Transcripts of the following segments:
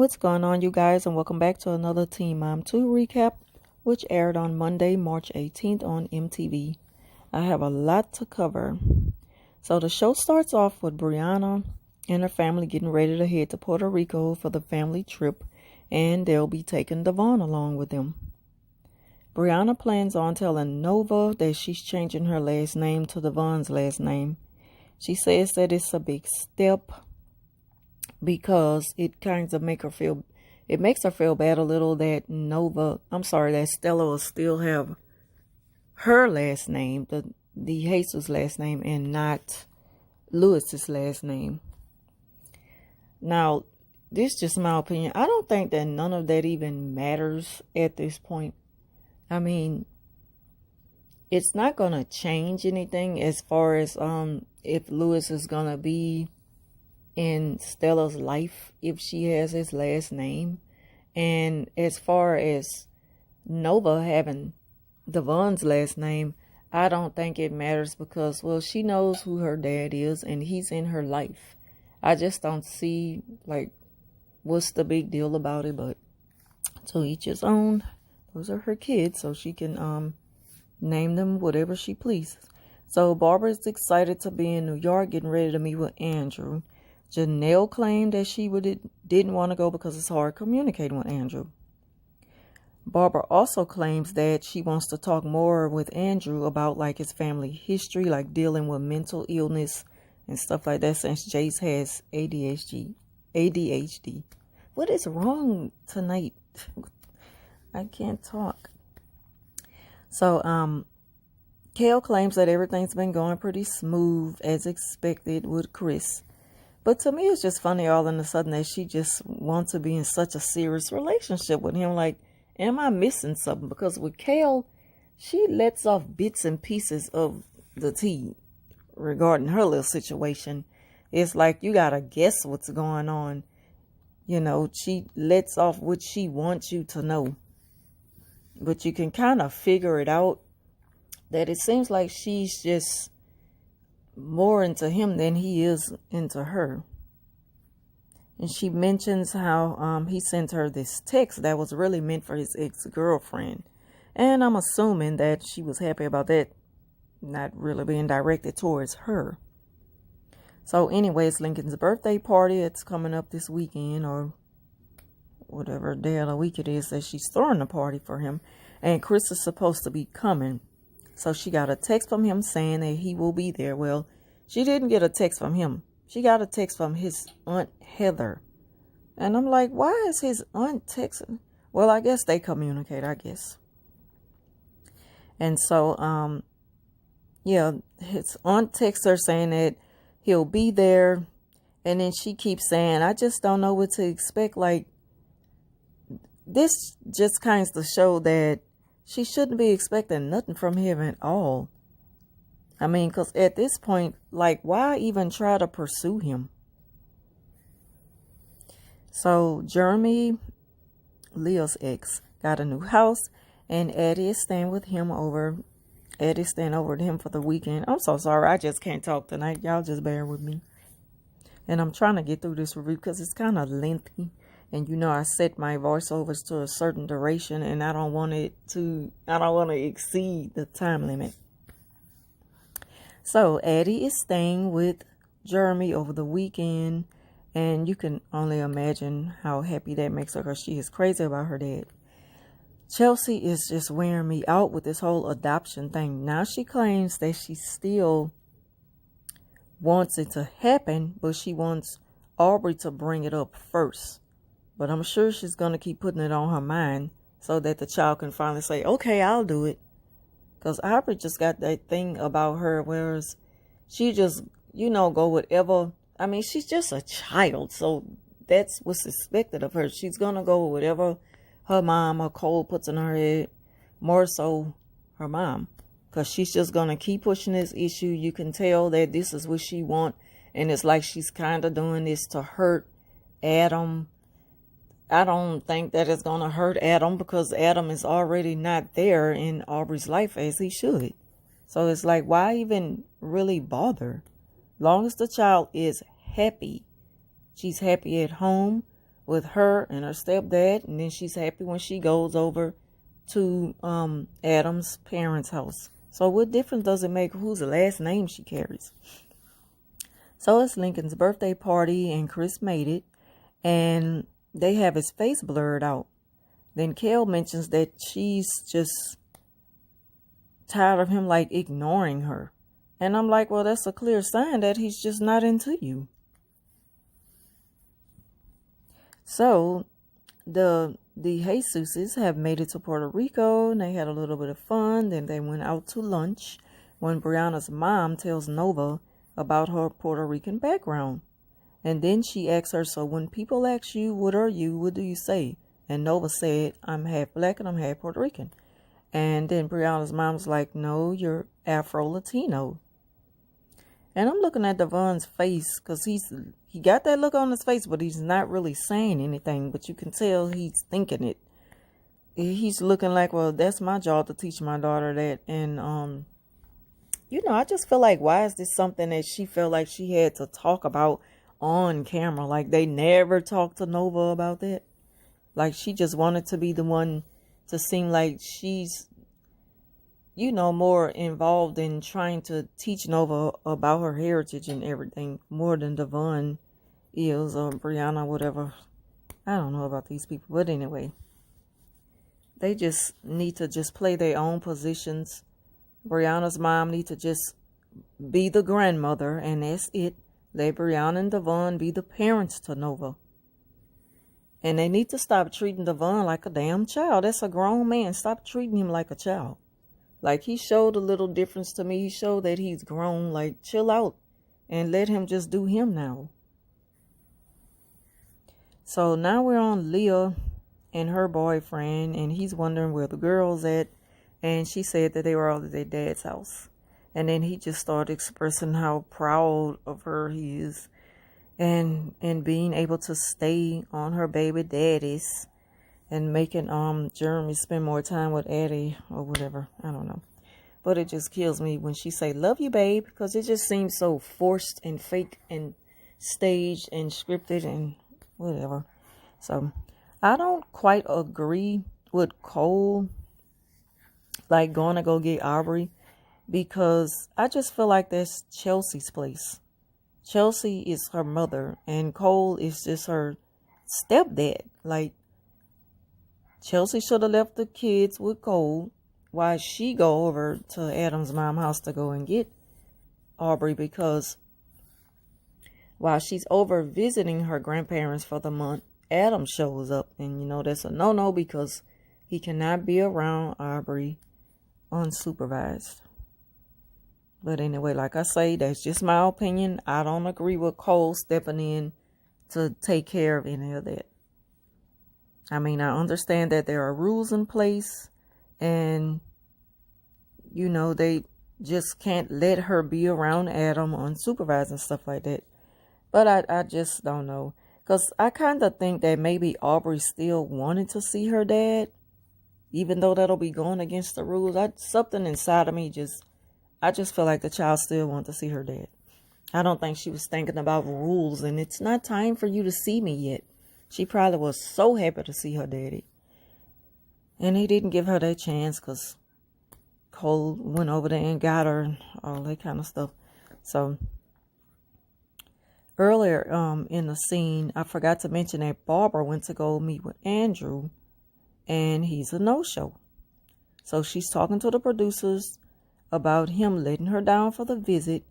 What's going on, you guys, and welcome back to another Teen Mom 2 recap, which aired on Monday, March 18th on MTV. I have a lot to cover. So the show starts off with Brianna and her family getting ready to head to Puerto Rico for the family trip, and they'll be taking Devon along with them. Brianna plans on telling Nova that she's changing her last name to Devon's last name. She says that it's a big step because it kind of makes her feel bad a little that that Stella will still have her last name, the Jesus last name, and not Lewis's last name. Now, this is just my opinion. I don't think that none of that even matters at this point. I mean, it's not going to change anything as far as if Lewis is going to be in Stella's life if she has his last name. And as far as Nova having Devon's last name, I don't think it matters because, well, she knows who her dad is and he's in her life. I just don't see, what's the big deal about it, but to each his own. Those are her kids, so she can name them whatever she pleases. So Barbara's excited to be in New York, getting ready to meet with Andrew. Janelle claimed that she didn't want to go because it's hard communicating with Andrew. Barbara also claims that she wants to talk more with Andrew about his family history, dealing with mental illness and stuff like that, since Jace has ADHD. What is wrong tonight? I can't talk. So, Kale claims that everything's been going pretty smooth as expected with Chris. But to me, it's just funny all of a sudden that she just wants to be in such a serious relationship with him. Am I missing something? Because with Kale, she lets off bits and pieces of the tea regarding her little situation. It's like you got to guess what's going on. She lets off what she wants you to know. But you can kind of figure it out that it seems like she's just more into him than he is into her. And she mentions how he sent her this text that was really meant for his ex-girlfriend. And I'm assuming that she was happy about that not really being directed towards her. So anyways, Lincoln's birthday party, it's coming up this weekend, or whatever day of the week it is that she's throwing a party for him. And Chris is supposed to be coming. So she got a text from him saying that he will be there. Well, she didn't get a text from him. She got a text from his Aunt Heather. And I'm like, why is his aunt texting? Well, I guess they communicate, I guess. And so, his aunt texts her saying that he'll be there. And then she keeps saying, I just don't know what to expect. This just kind of show that she shouldn't be expecting nothing from him at all. I mean, because at this point, why even try to pursue him? So Jeremy, Leo's ex, got a new house, and Eddie is staying with him over. Eddie's staying over to him for the weekend. I'm so sorry, I just can't talk tonight. Y'all just bear with me. And I'm trying to get through this review because it's kind of lengthy. And I set my voiceovers to a certain duration, and I don't want to exceed the time limit. So Addie is staying with Jeremy over the weekend, and you can only imagine how happy that makes her because she is crazy about her dad. Chelsea is just wearing me out with this whole adoption thing. Now she claims that she still wants it to happen, but she wants Aubrey to bring it up first. But I'm sure she's going to keep putting it on her mind so that the child can finally say, okay, I'll do it. Because Aubrey just got that thing about her, whereas she just, go whatever. I mean, she's just a child. So that's what's expected of her. She's going to go with whatever her mom or Cole puts in her head. More so her mom. Because she's just going to keep pushing this issue. You can tell that this is what she wants. And it's like she's kind of doing this to hurt Adam. I don't think that it's going to hurt Adam because Adam is already not there in Aubrey's life as he should. So it's like, why even really bother? Long as the child is happy. She's happy at home with her and her stepdad, and then she's happy when she goes over to Adam's parents' house. So what difference does it make whose last name she carries? So it's Lincoln's birthday party, and Chris made it, and they have his face blurred out. Then Kel mentions that she's just tired of him like ignoring her. And I'm like, well, that's a clear sign that he's just not into you. So the Jesuses have made it to Puerto Rico, and they had a little bit of fun. Then they went out to lunch when Brianna's mom tells Nova about her Puerto Rican background. And then she asks her, so when people ask you, what are you, what do you say? And Nova said, I'm half black and I'm half Puerto Rican. And then Brianna's mom's like, no, you're Afro-Latino. And I'm looking at Devon's face, because he got that look on his face, but he's not really saying anything. But you can tell he's thinking it. He's looking like, well, that's my job to teach my daughter that. And, I just feel like, why is this something that she felt like she had to talk about on camera? Like, they never talked to Nova about that. Like, she just wanted to be the one to seem like she's, more involved in trying to teach Nova about her heritage and everything more than Devon is, or Brianna, whatever. I don't know about these people. But anyway, they just need to just play their own positions. Brianna's mom needs to just be the grandmother, and that's it. Let Brianna and Devon be the parents to Nova. And they need to stop treating Devon like a damn child. That's a grown man. Stop treating him like a child. Like, he showed a little difference to me. He showed that he's grown. Like, chill out and let him just do him now. So now we're on Leah and her boyfriend, and he's wondering where the girl's at. And she said that they were all at their dad's house. And then he just started expressing how proud of her he is. And being able to stay on her baby daddies and making Jeremy spend more time with Eddie or whatever. I don't know. But it just kills me when she say, love you, babe, because it just seems so forced and fake and staged and scripted and whatever. So I don't quite agree with Cole, like, going to go get Aubrey, because I just feel like that's Chelsea's place. Chelsea is her mother, and Cole is just her stepdad. Like, Chelsea should have left the kids with Cole while she go over to Adam's mom's house to go and get Aubrey, because while she's over visiting her grandparents for the month, Adam shows up, and that's a no-no, because he cannot be around Aubrey unsupervised. But anyway, like I say, that's just my opinion. I don't agree with Cole stepping in to take care of any of that. I mean, I understand that there are rules in place, and, they just can't let her be around Adam unsupervised and stuff like that. But I just don't know. Because I kind of think that maybe Aubrey still wanted to see her dad, even though that'll be going against the rules. Something inside of me I just feel like the child still wants to see her dad. I don't think she was thinking about rules, and it's not time for you to see me yet. She probably was so happy to see her daddy. And he didn't give her that chance because Cole went over there and got her and all that kind of stuff. So earlier in the scene, I forgot to mention that Barbara went to go meet with Andrew, and he's a no-show. So she's talking to the producers about him letting her down for the visit,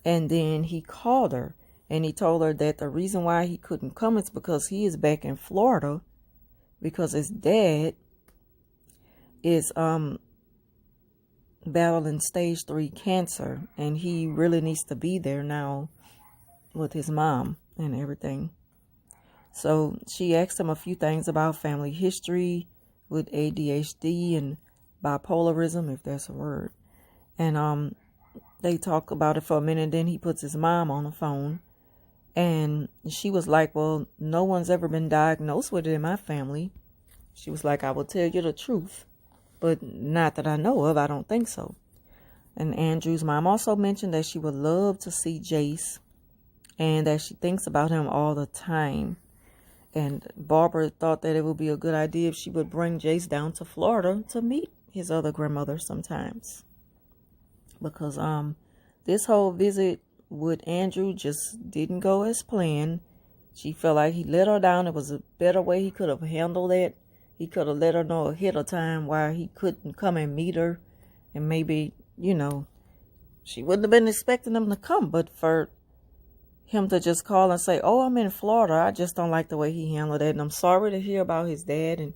and then he called her and he told her that the reason why he couldn't come is because he is back in Florida because his dad is battling stage 3 cancer, and he really needs to be there now with his mom and everything. So she asked him a few things about family history with ADHD and bipolarism, if that's a word. And they talk about it for a minute. Then he puts his mom on the phone, and she was like, well, no one's ever been diagnosed with it in my family. She was like, I will tell you the truth, but not that I know of. I don't think so. And Andrew's mom also mentioned that she would love to see Jace and that she thinks about him all the time. And Barbara thought that it would be a good idea if she would bring Jace down to Florida to meet his other grandmother sometimes. Because this whole visit with Andrew just didn't go as planned. She felt like he let her down. It was a better way he could have handled it. He could have let her know ahead of time why he couldn't come and meet her. And maybe, she wouldn't have been expecting him to come. But for him to just call and say, "Oh, I'm in Florida," I just don't like the way he handled it. And I'm sorry to hear about his dad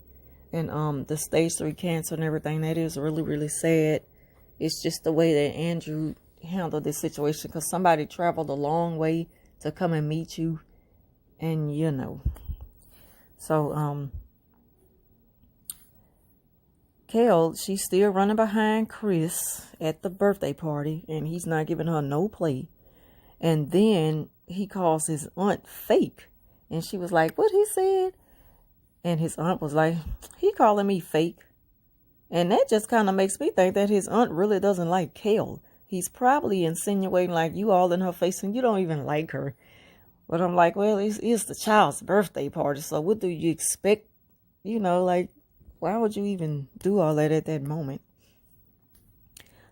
and the stage 3 cancer and everything. That is really, really sad. It's just the way that Andrew handled this situation, because somebody traveled a long way to come and meet you. And so Kale, she's still running behind Chris at the birthday party, and he's not giving her no play. And then he calls his aunt fake, and she was like, "What he said?" And his aunt was like, "He calling me fake." And that just kind of makes me think that his aunt really doesn't like Kale. He's probably insinuating like you all in her face and you don't even like her. But I'm like, well, it's the child's birthday party, so what do you expect? Like, why would you even do all that at that moment?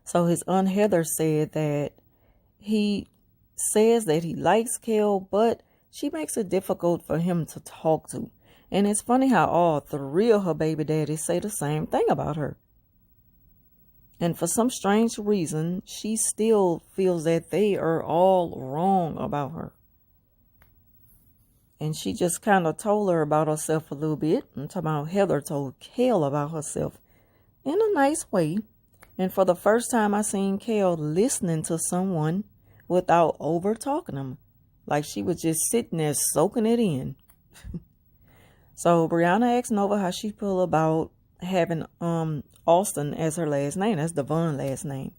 So his aunt Heather said that he says that he likes Kale, but she makes it difficult for him to talk to. And it's funny how all 3 of her baby daddies say the same thing about her. And for some strange reason, she still feels that they are all wrong about her. And she just kind of told her about herself a little bit. I'm talking about Heather told Kale about herself in a nice way. And for the first time, I seen Kale listening to someone without over talking them. Like she was just sitting there soaking it in. So Brianna asked Nova how she feel about having Austin as her last name. That's Devon last name.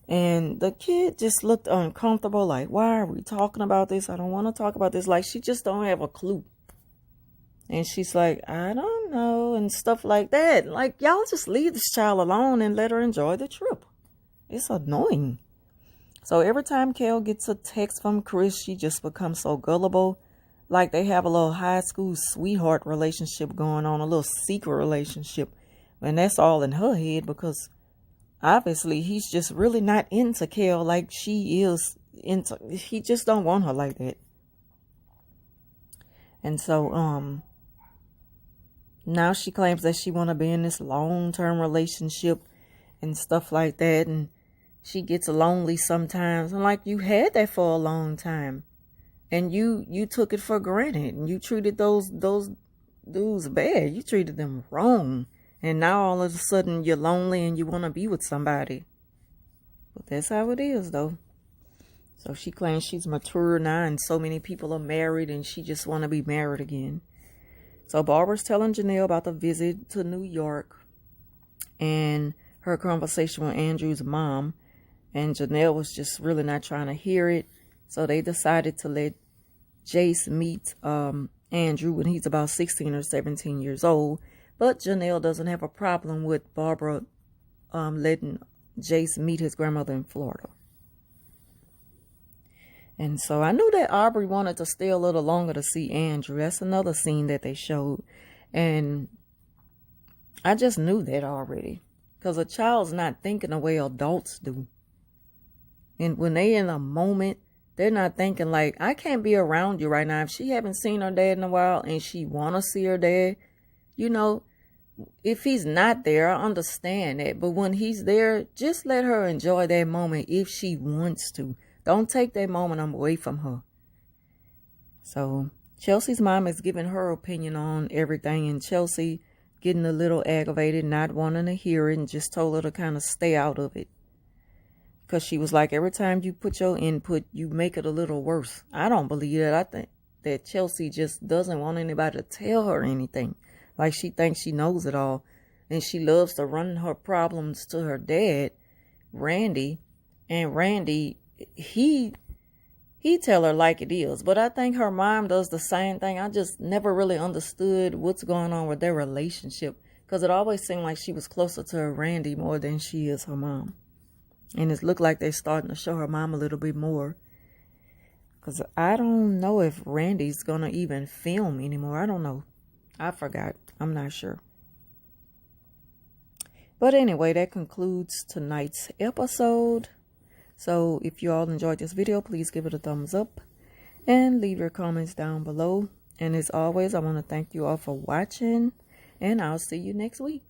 And the kid just looked uncomfortable, like, why are we talking about this? I don't want to talk about this. Like, she just don't have a clue. And she's like, I don't know, and stuff like that. Like, y'all just leave this child alone and let her enjoy the trip. It's annoying. So every time Kale gets a text from Chris, she just becomes so gullible. Like they have a little high school sweetheart relationship going on, a little secret relationship. And that's all in her head, because obviously he's just really not into Kale like she is into. He just don't want her like that. And so now she claims that she want to be in this long-term relationship and stuff like that. And she gets lonely sometimes. And like, you had that for a long time. And you took it for granted, and you treated those dudes bad. You treated them wrong. And now all of a sudden you're lonely and you want to be with somebody. But that's how it is, though. So she claims she's mature now and so many people are married and she just want to be married again. So Barbara's telling Janelle about the visit to New York and her conversation with Andrew's mom. And Janelle was just really not trying to hear it. So they decided to let Jace meet Andrew when he's about 16 or 17 years old. But Janelle doesn't have a problem with Barbara letting Jace meet his grandmother in Florida. And so I knew that Aubrey wanted to stay a little longer to see Andrew. That's another scene that they showed. And I just knew that already. Because a child's not thinking the way adults do. And when they in a moment, they're not thinking like, I can't be around you right now. If she haven't seen her dad in a while and she want to see her dad, if he's not there, I understand that. But when he's there, just let her enjoy that moment if she wants to. Don't take that moment away from her. So Chelsea's mom is giving her opinion on everything. And Chelsea getting a little aggravated, not wanting to hear it, and just told her to kind of stay out of it. Because she was like, every time you put your input, you make it a little worse. I don't believe that. I think that Chelsea just doesn't want anybody to tell her anything. Like she thinks she knows it all. And she loves to run her problems to her dad, Randy. And Randy, he tell her like it is. But I think her mom does the same thing. I just never really understood what's going on with their relationship. Because it always seemed like she was closer to her Randy more than she is her mom. And it looked like they're starting to show her mom a little bit more. Because I don't know if Randy's going to even film anymore. I don't know. I forgot. I'm not sure. But anyway, that concludes tonight's episode. So if you all enjoyed this video, please give it a thumbs up and leave your comments down below. And as always, I want to thank you all for watching, and I'll see you next week.